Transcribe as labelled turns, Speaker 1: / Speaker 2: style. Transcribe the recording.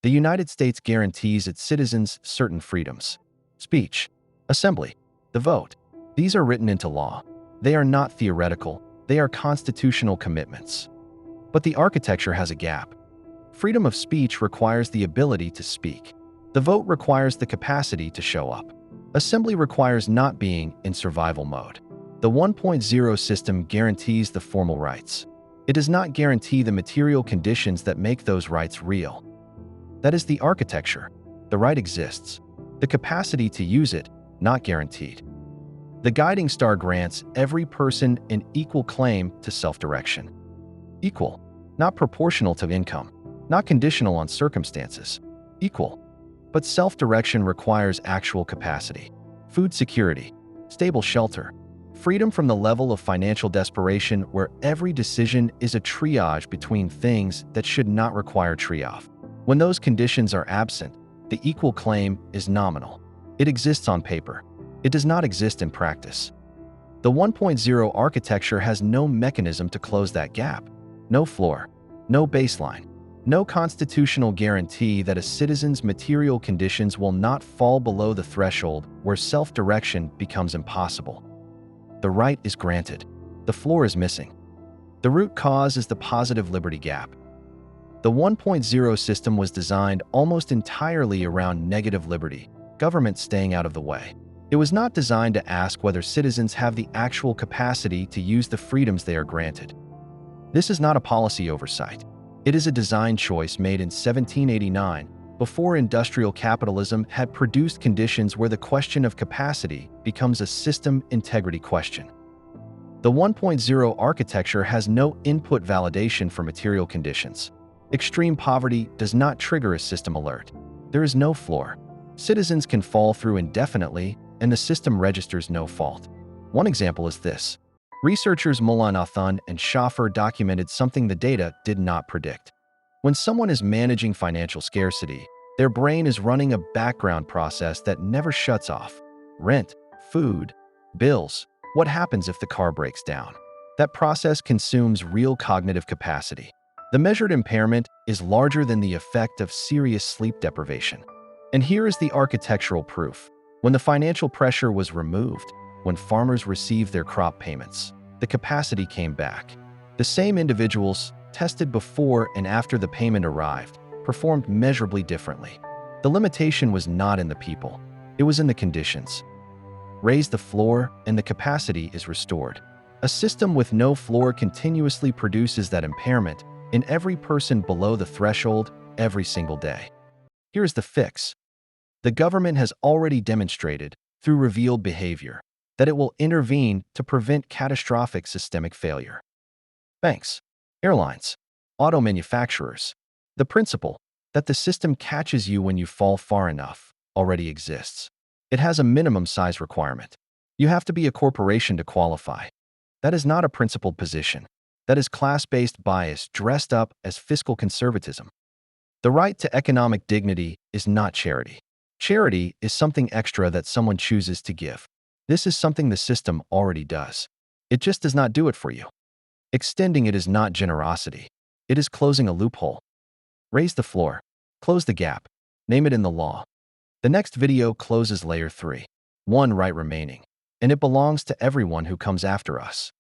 Speaker 1: The United States guarantees its citizens certain freedoms. Speech, assembly, the vote. These are written into law. They are not theoretical, they are constitutional commitments. But the architecture has a gap. Freedom of speech requires the ability to speak. The vote requires the capacity to show up. Assembly requires not being in survival mode. The 1.0 system guarantees the formal rights. It does not guarantee the material conditions that make those rights real. That is the architecture. The right exists. The capacity to use it, not guaranteed. The guiding star grants every person an equal claim to self-direction. Equal, not proportional to income, not conditional on circumstances. Equal. But self-direction requires actual capacity, food security, stable shelter, freedom from the level of financial desperation where every decision is a triage between things that should not require triage. When those conditions are absent, the equal claim is nominal. It exists on paper. It does not exist in practice. The 1.0 architecture has no mechanism to close that gap. No floor, no baseline, no constitutional guarantee that a citizen's material conditions will not fall below the threshold where self-direction becomes impossible. The right is granted. The floor is missing. The root cause is the positive liberty gap. The 1.0 system was designed almost entirely around negative liberty, government staying out of the way. It was not designed to ask whether citizens have the actual capacity to use the freedoms they are granted. This is not a policy oversight. It is a design choice made in 1789, before industrial capitalism had produced conditions where the question of capacity becomes a system integrity question. The 1.0 architecture has no input validation for material conditions. Extreme poverty does not trigger a system alert. There is no floor. Citizens can fall through indefinitely, and the system registers no fault. One example is this. Researchers Mullanathon and Schaffer documented something the data did not predict. When someone is managing financial scarcity, their brain is running a background process that never shuts off. Rent, food, bills. What happens if the car breaks down? That process consumes real cognitive capacity. The measured impairment is larger than the effect of serious sleep deprivation. And here is the architectural proof. When the financial pressure was removed, when farmers received their crop payments, the capacity came back. The same individuals, tested before and after the payment arrived, performed measurably differently. The limitation was not in the people. It was in the conditions. Raise the floor and the capacity is restored. A system with no floor continuously produces that impairment in every person below the threshold every single day. Here's the fix. The government has already demonstrated, through revealed behavior, that it will intervene to prevent catastrophic systemic failure. Banks, airlines, auto manufacturers. The principle that the system catches you when you fall far enough already exists. It has a minimum size requirement. You have to be a corporation to qualify. That is not a principled position. That is class-based bias dressed up as fiscal conservatism. The right to economic dignity is not charity. Charity is something extra that someone chooses to give. This is something the system already does. It just does not do it for you. Extending it is not generosity. It is closing a loophole. Raise the floor. Close the gap. Name it in the law. The next video closes layer 3. One right remaining. And it belongs to everyone who comes after us.